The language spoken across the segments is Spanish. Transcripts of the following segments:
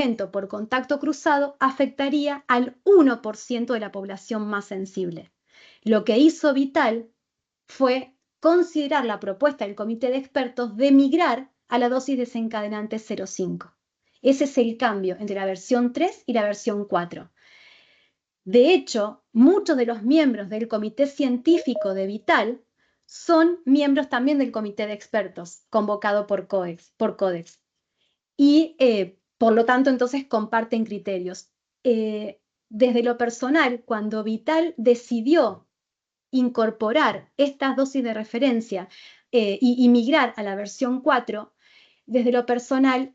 medicamento por contacto cruzado afectaría al 1% de la población más sensible. Lo que hizo Vital fue considerar la propuesta del comité de expertos de migrar a la dosis desencadenante 0,5. Ese es el cambio entre la versión 3 y la versión 4. De hecho, muchos de los miembros del comité científico de Vital son miembros también del comité de expertos convocado por Codex. Y por lo tanto, entonces comparten criterios. Desde lo personal, cuando Vital decidió incorporar estas dosis de referencia y migrar a la versión 4, desde lo personal,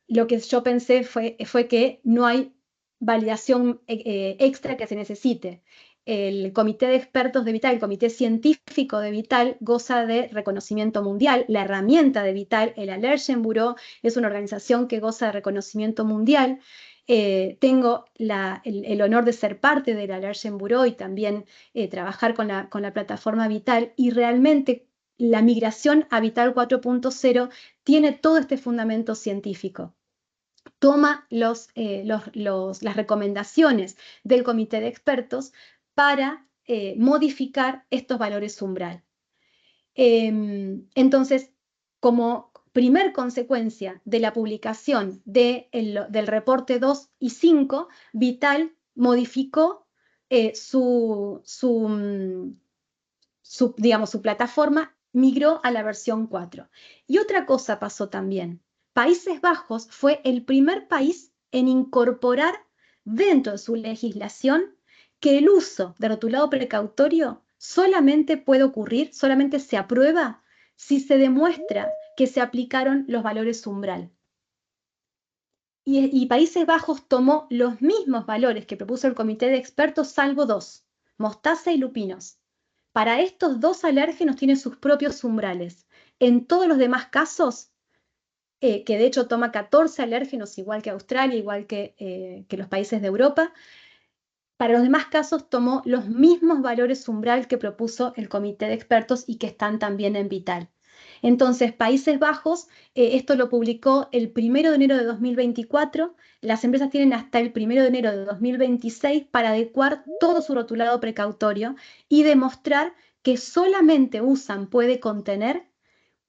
lo que yo pensé fue que no hay validación extra que se necesite. El comité de expertos de Vital, el comité científico de Vital, goza de reconocimiento mundial. La herramienta de Vital, el Allergen Bureau, es una organización que goza de reconocimiento mundial. Tengo el honor de ser parte del Allergen Bureau y también trabajar con la plataforma Vital, y realmente la migración a Vital 4.0 tiene todo este fundamento científico. Toma las recomendaciones del comité de expertos para modificar estos valores umbral. Entonces, como primer consecuencia de la publicación del reporte 2 y 5, Vital modificó su plataforma, migró a la versión 4. Y otra cosa pasó también. Países Bajos fue el primer país en incorporar dentro de su legislación que el uso de rotulado precautorio solamente puede ocurrir, solamente se aprueba si se demuestra que se aplicaron los valores umbral. Y Países Bajos tomó los mismos valores que propuso el comité de expertos, salvo dos, mostaza y lupinos. Para estos dos alérgenos tienen sus propios umbrales. En todos los demás casos, que de hecho toma 14 alérgenos, igual que Australia, igual que los países de Europa, para los demás casos tomó los mismos valores umbral que propuso el comité de expertos y que están también en Vital. Entonces, Países Bajos, esto lo publicó el 1 de enero de 2024, las empresas tienen hasta el 1 de enero de 2026 para adecuar todo su rotulado precautorio y demostrar que solamente usan puede contener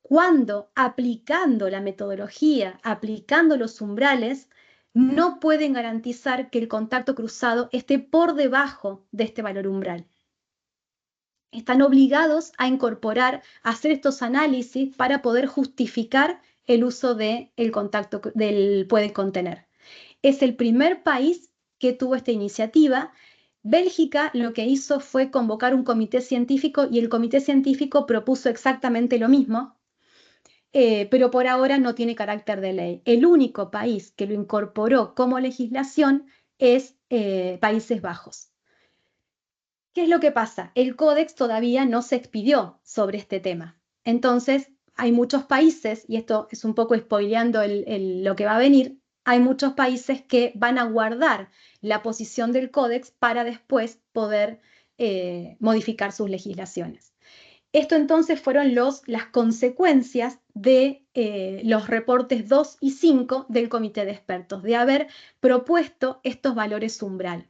cuando aplicando la metodología, aplicando los umbrales, no pueden garantizar que el contacto cruzado esté por debajo de este valor umbral. Están obligados a incorporar, a hacer estos análisis para poder justificar el uso del contacto del puede contener. Es el primer país que tuvo esta iniciativa. Bélgica lo que hizo fue convocar un comité científico y el comité científico propuso exactamente lo mismo, pero por ahora no tiene carácter de ley. El único país que lo incorporó como legislación es Países Bajos. ¿Qué es lo que pasa? El Códex todavía no se expidió sobre este tema. Entonces, hay muchos países, y esto es un poco spoileando lo que va a venir, hay muchos países que van a guardar la posición del Códex para después poder modificar sus legislaciones. Esto entonces fueron las consecuencias de los reportes 2 y 5 del comité de expertos, de haber propuesto estos valores umbral.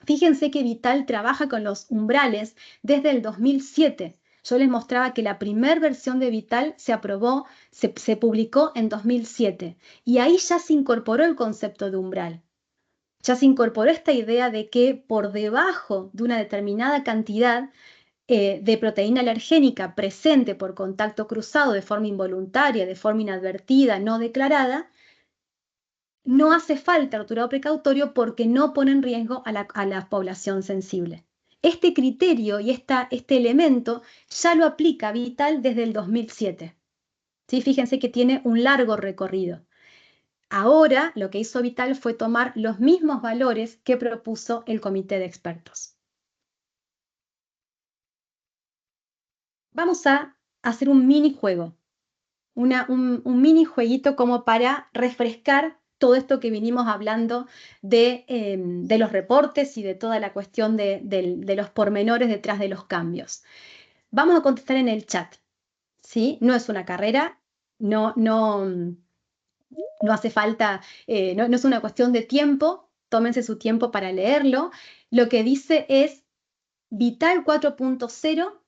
Fíjense que Vital trabaja con los umbrales desde el 2007. Yo les mostraba que la primera versión de Vital se aprobó, se publicó en 2007 y ahí ya se incorporó el concepto de umbral. Ya se incorporó esta idea de que por debajo de una determinada cantidad de proteína alergénica presente por contacto cruzado de forma involuntaria, de forma inadvertida, no declarada, no hace falta rotulado precautorio porque no pone en riesgo a la población sensible. Este criterio y este elemento ya lo aplica Vital desde el 2007. ¿Sí? Fíjense que tiene un largo recorrido. Ahora lo que hizo Vital fue tomar los mismos valores que propuso el comité de expertos. Vamos a hacer un minijuego, un mini jueguito como para refrescar todo esto que vinimos hablando de los reportes y de toda la cuestión de los pormenores detrás de los cambios. Vamos a contestar en el chat, ¿sí? No es una carrera, no No hace falta, no es una cuestión de tiempo, tómense su tiempo para leerlo. Lo que dice es, Vital 4.0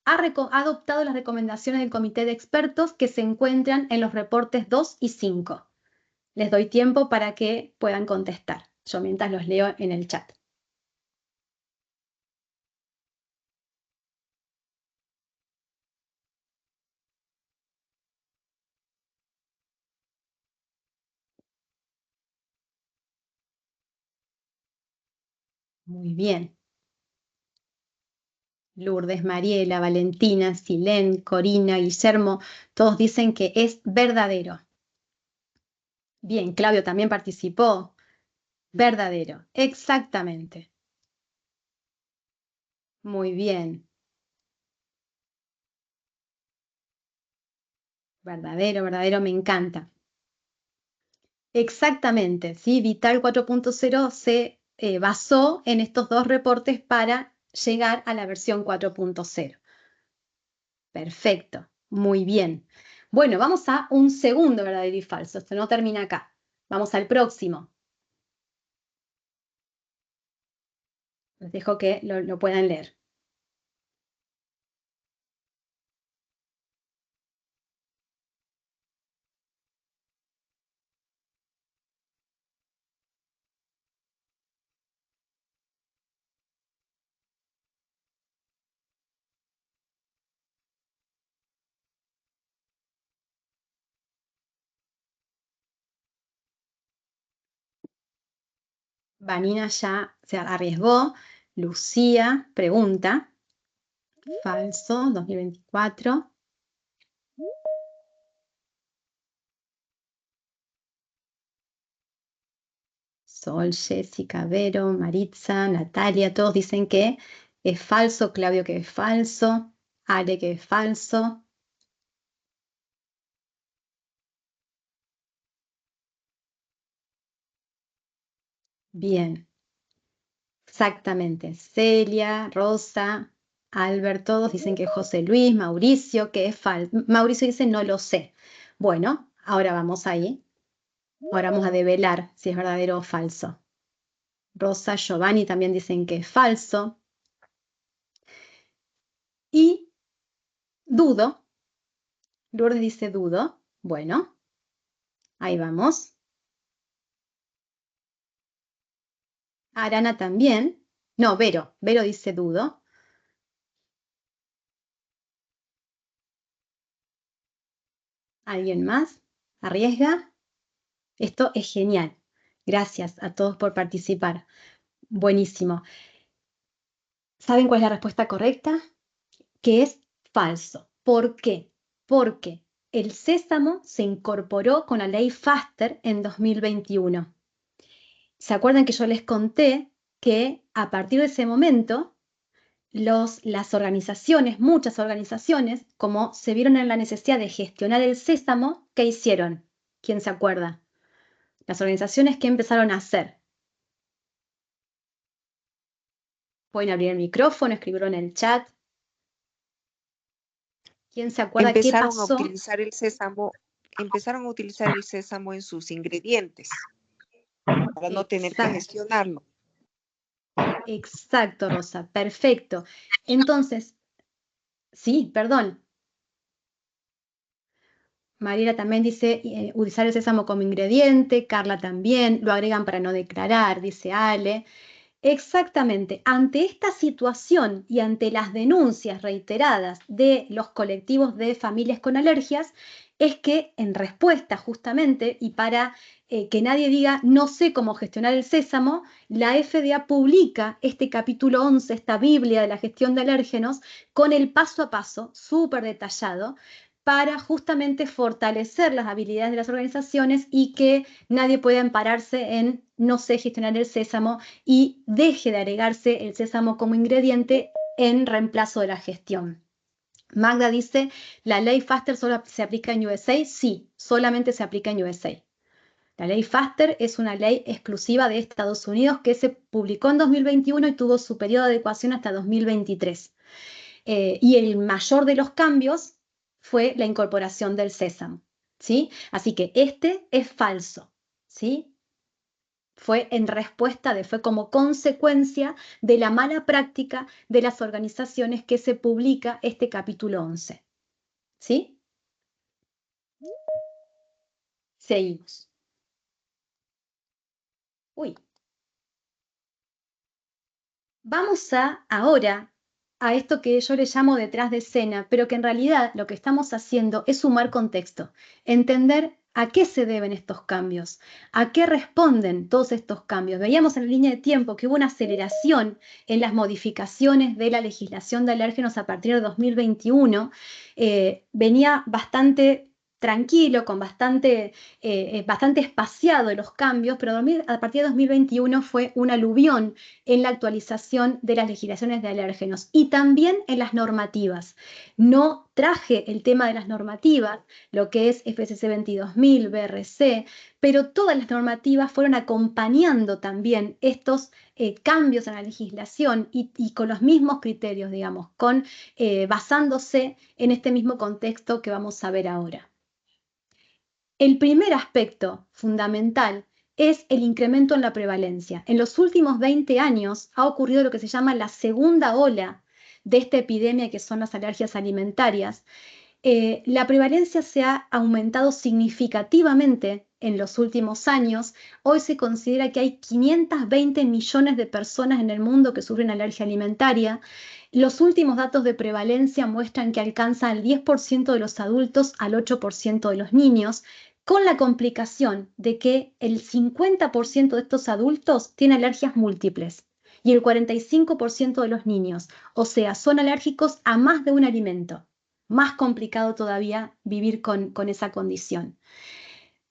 ha adoptado las recomendaciones del comité de expertos que se encuentran en los reportes 2 y 5. Les doy tiempo para que puedan contestar. Yo mientras los leo en el chat. Muy bien. Lourdes, Mariela, Valentina, Silén, Corina, Guillermo, todos dicen que es verdadero. Bien, Claudio también participó. Verdadero, exactamente. Muy bien. Verdadero, verdadero, me encanta. Exactamente, ¿sí? Vital 4.0 se basó en estos dos reportes para llegar a la versión 4.0. Perfecto, muy bien. Bueno, vamos a un segundo verdadero y falso. Esto no termina acá. Vamos al próximo. Les dejo que lo puedan leer. Vanina ya se arriesgó. Lucía pregunta. Falso, 2024. Sol, Jessica, Vero, Maritza, Natalia, todos dicen que es falso. Claudio que es falso. Ale que es falso. Bien. Exactamente. Celia, Rosa, Albert, todos dicen que es José Luis, Mauricio, que es falso. Mauricio dice no lo sé. Bueno, ahora vamos ahí. Ahora vamos a develar si es verdadero o falso. Rosa, Giovanni también dicen que es falso. Y dudo. Lourdes dice dudo. Bueno, ahí vamos. Arana también. No, Vero. Vero dice dudo. ¿Alguien más? ¿Arriesga? Esto es genial. Gracias a todos por participar. Buenísimo. ¿Saben cuál es la respuesta correcta? Que es falso. ¿Por qué? Porque el sésamo se incorporó con la ley FASTER en 2021. ¿Se acuerdan que yo les conté que a partir de ese momento las organizaciones, muchas organizaciones, como se vieron en la necesidad de gestionar el sésamo, ¿qué hicieron? ¿Quién se acuerda? Las organizaciones, ¿qué empezaron a hacer? Pueden abrir el micrófono, escribirlo en el chat. ¿Quién se acuerda qué pasó? Empezaron a utilizar el sésamo en sus ingredientes para no tener que gestionarlo. Exacto, Rosa, perfecto. Entonces, sí, perdón. Mariela también dice utilizar el sésamo como ingrediente, Carla también, lo agregan para no declarar, dice Ale. Exactamente, ante esta situación y ante las denuncias reiteradas de los colectivos de familias con alergias, es que en respuesta justamente y para que nadie diga no sé cómo gestionar el sésamo, la FDA publica este capítulo 11, esta Biblia de la gestión de alérgenos, con el paso a paso súper detallado para justamente fortalecer las habilidades de las organizaciones y que nadie pueda ampararse en no sé gestionar el sésamo y deje de agregarse el sésamo como ingrediente en reemplazo de la gestión. Magda dice, ¿la ley FASTER solo se aplica en USA? Sí, solamente se aplica en USA. La ley FASTER es una ley exclusiva de Estados Unidos que se publicó en 2021 y tuvo su periodo de adecuación hasta 2023. Y el mayor de los cambios fue la incorporación del sésamo. ¿sí? Así que este es falso, ¿sí? Fue en respuesta fue como consecuencia de la mala práctica de las organizaciones que se publica este capítulo 11, ¿sí? Seguimos. Uy. Vamos ahora a esto que yo le llamo detrás de escena, pero que en realidad lo que estamos haciendo es sumar contexto, entender a qué se deben estos cambios, a qué responden todos estos cambios. Veíamos en la línea de tiempo que hubo una aceleración en las modificaciones de la legislación de alérgenos a partir de 2021. Venía bastante tranquilo, con bastante espaciado los cambios, pero a partir de 2021 fue un aluvión en la actualización de las legislaciones de alérgenos y también en las normativas. No traje el tema de las normativas, lo que es FCC 22000, BRC, pero todas las normativas fueron acompañando también estos cambios en la legislación y con los mismos criterios, digamos, basándose en este mismo contexto que vamos a ver ahora. El primer aspecto fundamental es el incremento en la prevalencia. En los últimos 20 años ha ocurrido lo que se llama la segunda ola de esta epidemia, que son las alergias alimentarias. La prevalencia se ha aumentado significativamente en los últimos años. Hoy se considera que hay 520 millones de personas en el mundo que sufren alergia alimentaria. Los últimos datos de prevalencia muestran que alcanza al 10% de los adultos, al 8% de los niños, con la complicación de que el 50% de estos adultos tiene alergias múltiples y el 45% de los niños, o sea, son alérgicos a más de un alimento. Más complicado todavía vivir con esa condición.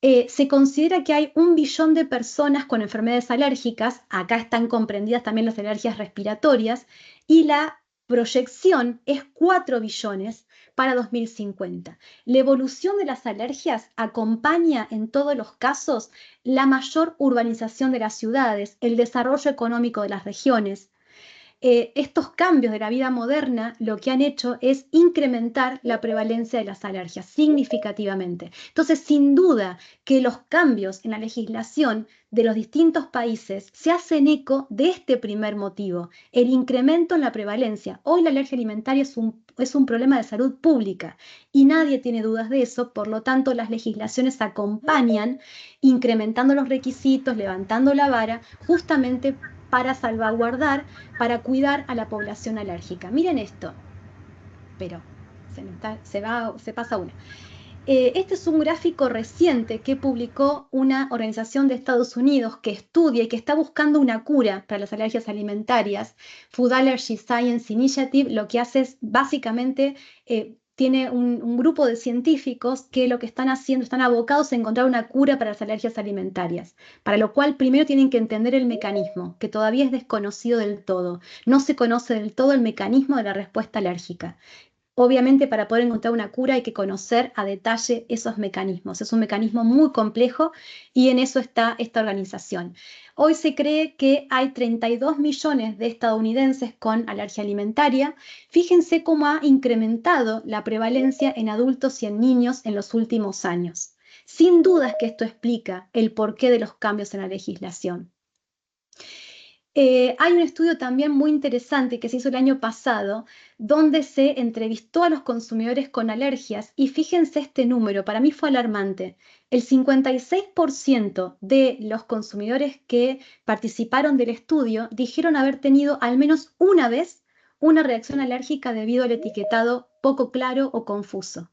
Se considera que hay 1 billón de personas con enfermedades alérgicas, acá están comprendidas también las alergias respiratorias, y la proyección es 4 billones para 2050. La evolución de las alergias acompaña en todos los casos la mayor urbanización de las ciudades, el desarrollo económico de las regiones. Estos cambios de la vida moderna lo que han hecho es incrementar la prevalencia de las alergias significativamente. Entonces, sin duda que los cambios en la legislación de los distintos países se hacen eco de este primer motivo, el incremento en la prevalencia. Hoy la alergia alimentaria es un problema de salud pública y nadie tiene dudas de eso, por lo tanto las legislaciones acompañan incrementando los requisitos, levantando la vara, justamente para salvaguardar, para cuidar a la población alérgica. Miren esto, pero se pasa una. Este es un gráfico reciente que publicó una organización de Estados Unidos que estudia y que está buscando una cura para las alergias alimentarias. Food Allergy Science Initiative lo que hace es básicamente tiene un grupo de científicos que lo que están haciendo, están abocados a encontrar una cura para las alergias alimentarias, para lo cual primero tienen que entender el mecanismo, que todavía es desconocido del todo. No se conoce del todo el mecanismo de la respuesta alérgica. Obviamente, para poder encontrar una cura hay que conocer a detalle esos mecanismos. Es un mecanismo muy complejo y en eso está esta organización. Hoy se cree que hay 32 millones de estadounidenses con alergia alimentaria. Fíjense cómo ha incrementado la prevalencia en adultos y en niños en los últimos años. Sin dudas que esto explica el porqué de los cambios en la legislación. Hay un estudio también muy interesante que se hizo el año pasado, donde se entrevistó a los consumidores con alergias y fíjense este número, para mí fue alarmante. El 56% de los consumidores que participaron del estudio dijeron haber tenido al menos una vez una reacción alérgica debido al etiquetado poco claro o confuso.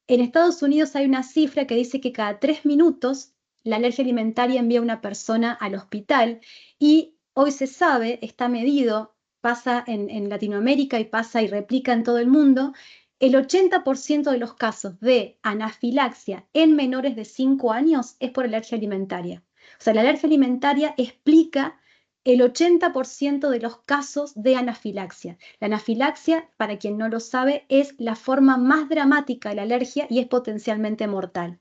En Estados Unidos hay una cifra que dice que cada 3 minutos la alergia alimentaria envía a una persona al hospital y hoy se sabe, está medido, pasa en Latinoamérica y pasa y replica en todo el mundo, el 80% de los casos de anafilaxia en menores de 5 años es por alergia alimentaria. O sea, la alergia alimentaria explica el 80% de los casos de anafilaxia. La anafilaxia, para quien no lo sabe, es la forma más dramática de la alergia y es potencialmente mortal.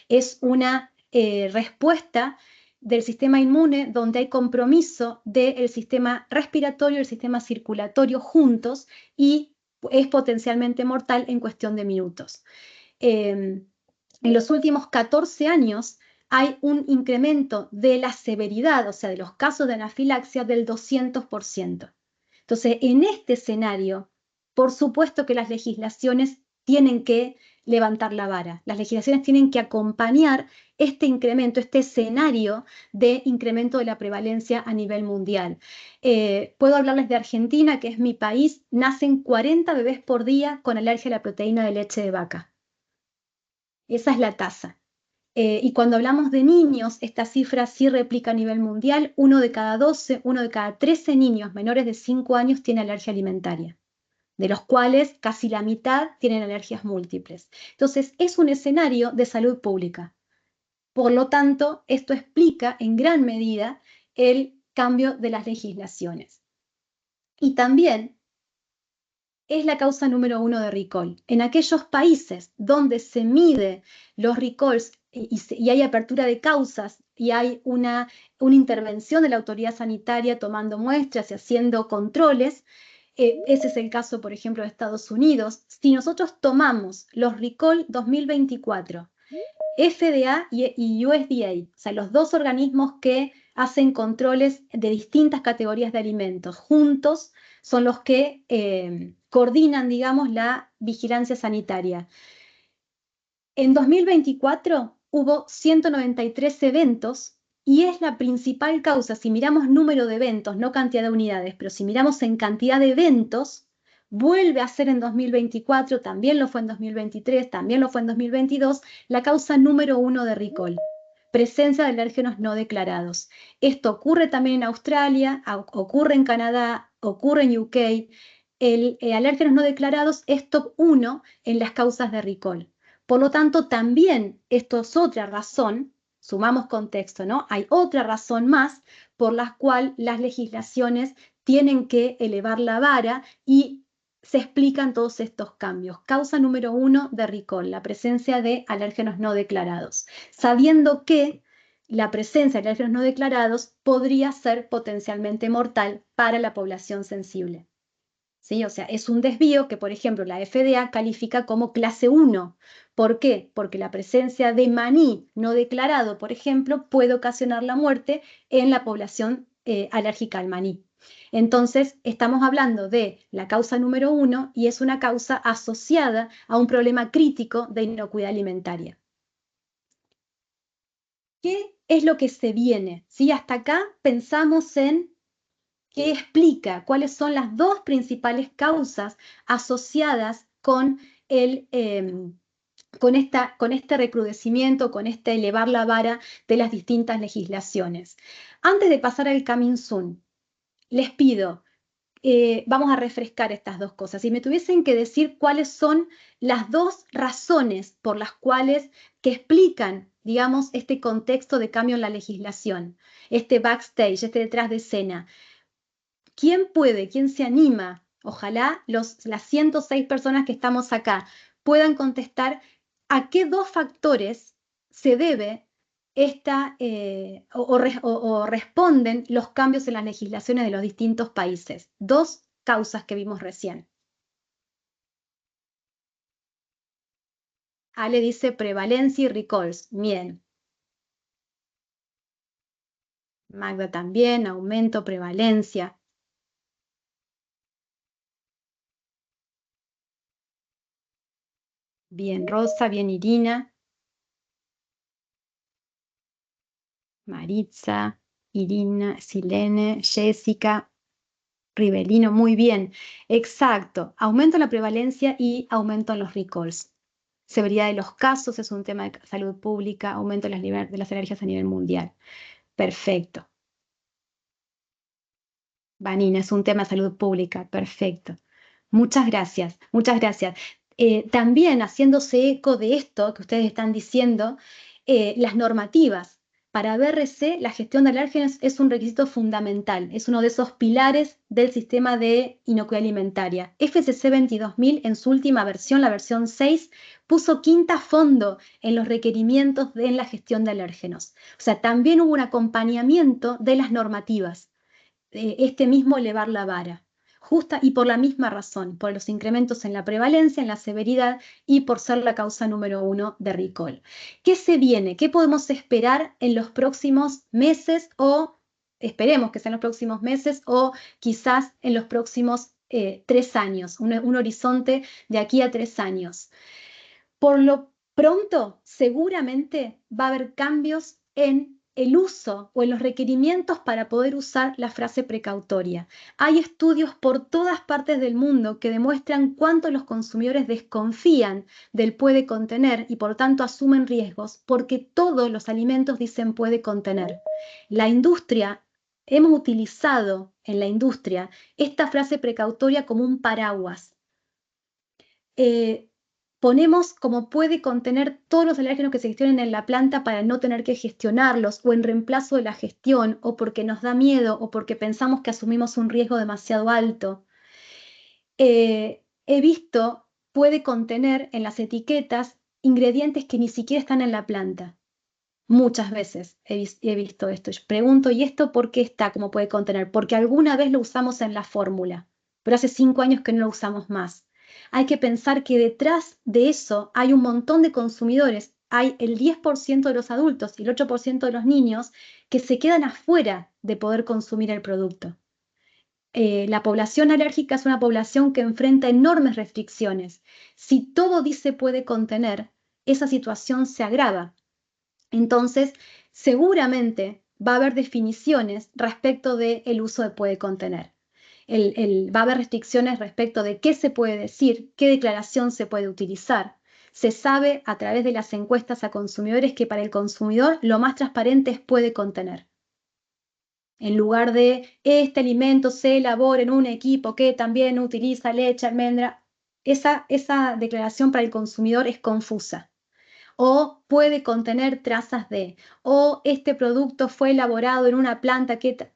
Es una respuesta del sistema inmune donde hay compromiso del sistema respiratorio y el sistema circulatorio juntos y es potencialmente mortal en cuestión de minutos. en los últimos 14 años hay un incremento de la severidad, o sea, de los casos de anafilaxia del 200%. Entonces, en este escenario, por supuesto que las legislaciones tienen que levantar la vara. Las legislaciones tienen que acompañar este incremento, este escenario de incremento de la prevalencia a nivel mundial. Puedo hablarles de Argentina, que es mi país. Nacen 40 bebés por día con alergia a la proteína de leche de vaca. Esa es la tasa. Y cuando hablamos de niños, esta cifra sí replica a nivel mundial. 1 de cada 12, 1 de cada 13 niños menores de 5 años tiene alergia alimentaria, de los cuales casi la mitad tienen alergias múltiples. Entonces, es un escenario de salud pública. Por lo tanto, esto explica en gran medida el cambio de las legislaciones. Y también es la causa número 1 de recall. En aquellos países donde se mide los recalls y hay apertura de causas y hay una intervención de la autoridad sanitaria tomando muestras y haciendo controles, ese es el caso, por ejemplo, de Estados Unidos. Si nosotros tomamos los recall 2024, FDA y USDA, o sea, los dos organismos que hacen controles de distintas categorías de alimentos, juntos son los que coordinan, digamos, la vigilancia sanitaria. En 2024 hubo 193 eventos y es la principal causa, si miramos número de eventos, no cantidad de unidades, pero si miramos en cantidad de eventos, vuelve a ser en 2024, también lo fue en 2023, también lo fue en 2022, la causa número 1 de recall, presencia de alérgenos no declarados. Esto ocurre también en Australia, ocurre en Canadá, ocurre en UK. El alérgenos no declarados es top 1 en las causas de recall. Por lo tanto, también esto es otra razón, sumamos contexto, ¿no? Hay otra razón más por la cual las legislaciones tienen que elevar la vara y se explican todos estos cambios. Causa número 1 de recall, la presencia de alérgenos no declarados, sabiendo que la presencia de alérgenos no declarados podría ser potencialmente mortal para la población sensible. ¿Sí? O sea, es un desvío que, por ejemplo, la FDA califica como clase 1. ¿Por qué? Porque la presencia de maní no declarado, por ejemplo, puede ocasionar la muerte en la población alérgica al maní. Entonces, estamos hablando de la causa número 1 y es una causa asociada a un problema crítico de inocuidad alimentaria. ¿Qué es lo que se viene? ¿Sí? Hasta acá pensamos en que explica cuáles son las dos principales causas asociadas con con este recrudecimiento, con este elevar la vara de las distintas legislaciones. Antes de pasar al coming soon, les pido, vamos a refrescar estas dos cosas. Si me tuviesen que decir cuáles son las dos razones por las cuales que explican, digamos, este contexto de cambio en la legislación, este backstage, este detrás de escena, ¿quién puede, quién se anima? Ojalá las 106 personas que estamos acá puedan contestar a qué dos factores se debe o responden los cambios en las legislaciones de los distintos países. Dos causas que vimos recién. Ale dice prevalencia y recalls. Bien. Magda también, aumento, prevalencia. Bien, Rosa, bien, Irina. Maritza, Irina, Silene, Jessica, Rivelino, muy bien. Exacto, aumento en la prevalencia y aumento en los recalls. Severidad de los casos es un tema de salud pública, aumento de las alergias a nivel mundial. Perfecto. Vanina, es un tema de salud pública, perfecto. Muchas gracias, muchas gracias. También haciéndose eco de esto que ustedes están diciendo, las normativas. Para BRC, la gestión de alérgenos es un requisito fundamental, es uno de esos pilares del sistema de inocuidad alimentaria. FCC 22000 en su última versión, la versión 6, puso quinta fondo en los requerimientos en la gestión de alérgenos. O sea, también hubo un acompañamiento de las normativas. Este mismo elevar la vara. justa y por la misma razón, por los incrementos en la prevalencia, en la severidad y por ser la causa número 1 de recall. ¿Qué se viene? ¿Qué podemos esperar en los próximos meses o esperemos que sean los próximos meses o quizás en los próximos 3 años, un horizonte de aquí a 3 años? Por lo pronto, seguramente va a haber cambios en el uso o en los requerimientos para poder usar la frase precautoria. Hay estudios por todas partes del mundo que demuestran cuánto los consumidores desconfían del puede contener y por tanto asumen riesgos porque todos los alimentos dicen puede contener. La industria, hemos utilizado en la industria esta frase precautoria como un paraguas. Ponemos como puede contener todos los alérgenos que se gestionen en la planta para no tener que gestionarlos o en reemplazo de la gestión o porque nos da miedo o porque pensamos que asumimos un riesgo demasiado alto. He visto, puede contener en las etiquetas ingredientes que ni siquiera están en la planta. Muchas veces he visto esto. Yo pregunto, ¿y esto por qué está como puede contener? Porque alguna vez lo usamos en la fórmula, pero hace 5 años que no lo usamos más. Hay que pensar que detrás de eso hay un montón de consumidores. Hay el 10% de los adultos y el 8% de los niños que se quedan afuera de poder consumir el producto. La población alérgica es una población que enfrenta enormes restricciones. Si todo dice puede contener, esa situación se agrava. Entonces, seguramente va a haber definiciones respecto del uso de puede contener. Va a haber restricciones respecto de qué se puede decir, qué declaración se puede utilizar. Se sabe a través de las encuestas a consumidores que para el consumidor lo más transparente es puede contener. En lugar de este alimento se elabora en un equipo que también utiliza leche, almendra, esa declaración para el consumidor es confusa. O puede contener trazas de, o este producto fue elaborado en una planta que...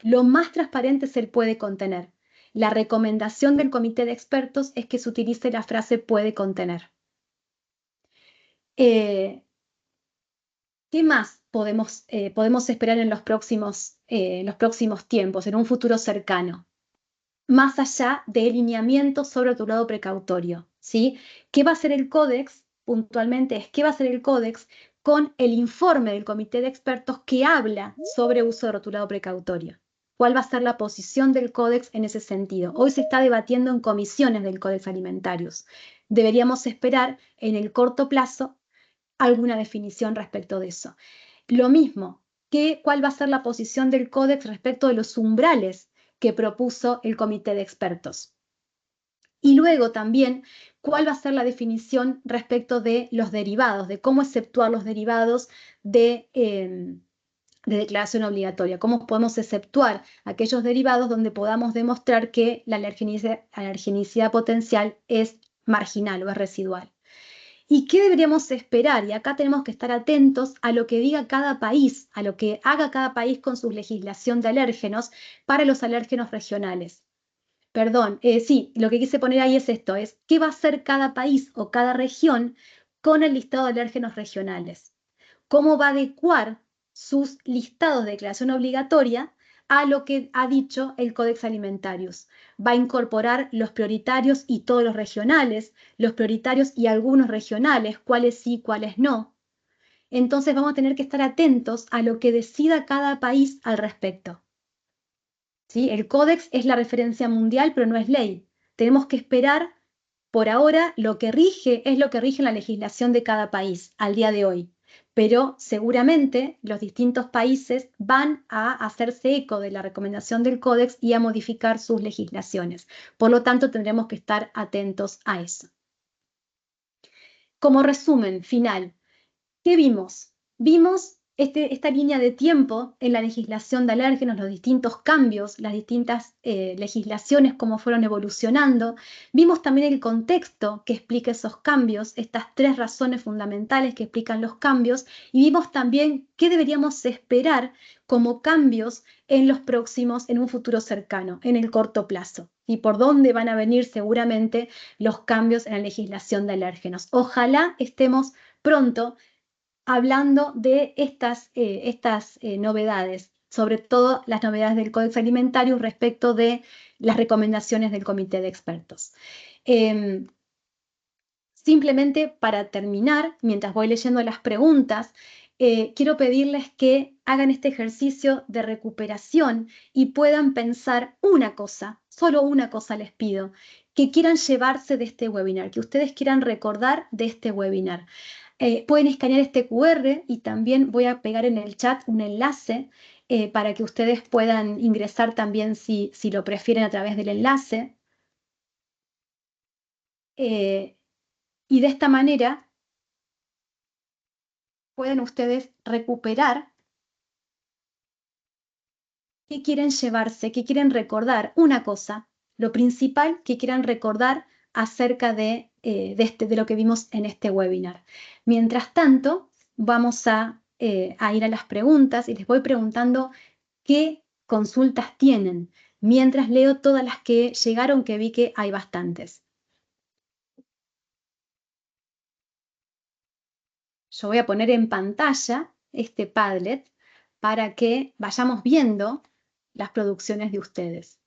Lo más transparente se puede contener. La recomendación del comité de expertos es que se utilice la frase puede contener. ¿Qué más podemos esperar en los próximos tiempos, en un futuro cercano? Más allá de lineamientos sobre tu lado precautorio, ¿sí? ¿Qué va a hacer el Códex? Puntualmente es qué va a hacer el Códex con el informe del comité de expertos que habla sobre uso de rotulado precautorio. ¿Cuál va a ser la posición del Códex en ese sentido? Hoy se está debatiendo en comisiones del Códex Alimentarios. Deberíamos esperar en el corto plazo alguna definición respecto de eso. Lo mismo, ¿cuál va a ser la posición del Códex respecto de los umbrales que propuso el comité de expertos? Y luego también, ¿cuál va a ser la definición respecto de los derivados, de cómo exceptuar los derivados de declaración obligatoria? ¿Cómo podemos exceptuar aquellos derivados donde podamos demostrar que la alergenicidad potencial es marginal o es residual? ¿Y qué deberíamos esperar? Y acá tenemos que estar atentos a lo que diga cada país, a lo que haga cada país con su legislación de alérgenos para los alérgenos regionales. Perdón, sí, lo que quise poner ahí es esto, es qué va a hacer cada país o cada región con el listado de alérgenos regionales. ¿Cómo va a adecuar sus listados de declaración obligatoria a lo que ha dicho el Codex Alimentarius? Va a incorporar los prioritarios y todos los regionales, los prioritarios y algunos regionales, cuáles sí, cuáles no. Entonces vamos a tener que estar atentos a lo que decida cada país al respecto. ¿Sí? El Códex es la referencia mundial, pero no es ley. Tenemos que esperar, por ahora, lo que rige es lo que rige en la legislación de cada país al día de hoy. Pero seguramente los distintos países van a hacerse eco de la recomendación del Códex y a modificar sus legislaciones. Por lo tanto, tendremos que estar atentos a eso. Como resumen final, ¿qué vimos? Vimos esta línea de tiempo en la legislación de alérgenos, los distintos cambios, las distintas legislaciones, cómo fueron evolucionando. Vimos también el contexto que explica esos cambios, estas 3 razones fundamentales que explican los cambios, y vimos también qué deberíamos esperar como cambios en un futuro cercano, en el corto plazo, y por dónde van a venir seguramente los cambios en la legislación de alérgenos. Ojalá estemos pronto hablando de estas novedades, sobre todo las novedades del Códex Alimentarius respecto de las recomendaciones del comité de expertos. Simplemente para terminar, mientras voy leyendo las preguntas, quiero pedirles que hagan este ejercicio de recuperación y puedan pensar una cosa, solo una cosa les pido, que quieran llevarse de este webinar, que ustedes quieran recordar de este webinar. Pueden escanear este QR y también voy a pegar en el chat un enlace para que ustedes puedan ingresar también si lo prefieren a través del enlace. Y de esta manera pueden ustedes recuperar qué quieren llevarse, qué quieren recordar, una cosa, lo principal que quieran recordar acerca de lo que vimos en este webinar. Mientras tanto, vamos a ir a las preguntas y les voy preguntando qué consultas tienen, mientras leo todas las que llegaron, que vi que hay bastantes. Yo voy a poner en pantalla este Padlet para que vayamos viendo las producciones de ustedes.